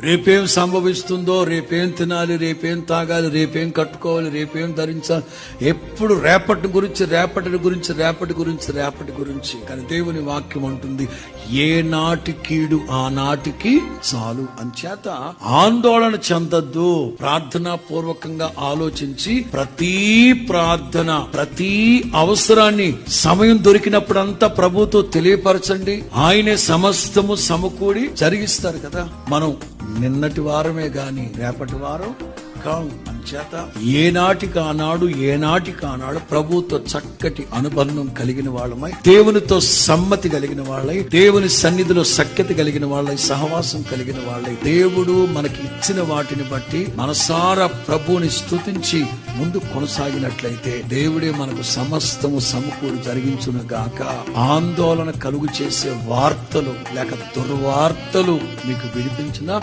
రేపేం సంభవిస్తుందో, రేపేం తినాలి, రేపేం తాగాలి, రేపేం కట్టుకోవాలి, రేపేం ధరించాలి, ఎప్పుడు రేపటి గురించి. కానీ దేవుని వాక్యం అంటుంది, ఏ నాటి కీడు ఆ నాటికి చాలు. అంచేత ఆందోళన చెందద్దు. ప్రార్థనా పూర్వకంగా ఆలోచించి ప్రతి ప్రార్థన, ప్రతి అవసరాన్ని సమయం దొరికినప్పుడంతా ప్రభుతో తెలియపరచండి. ఆయనే సమస్తము సమకూడి జరిగిస్తారు కదా. మనం నిన్నటి వారమే గాని రేపటి వారం కావు. అంచేత ఏనాటికి ఆనాడు ప్రభుతో చక్కటి అనుబంధం కలిగిన వాళ్ళమై, దేవునితో సమ్మతి కలిగిన వాళ్ళై, దేవుని సన్నిధిలో సఖ్యత కలిగిన వాళ్ళై, సహవాసం కలిగిన వాళ్ళై, దేవుడు మనకి ఇచ్చిన వాటిని బట్టి మనసారా ప్రభువుని స్తుతించి ముందు కొనసాగినట్లయితే దేవుడే మనకు సమస్తము సమకూడి జరిగించును గాక. ఆందోళన కలుగు చేసే వార్తలు లేక దుర్వార్తలు మీకు వినిపించిన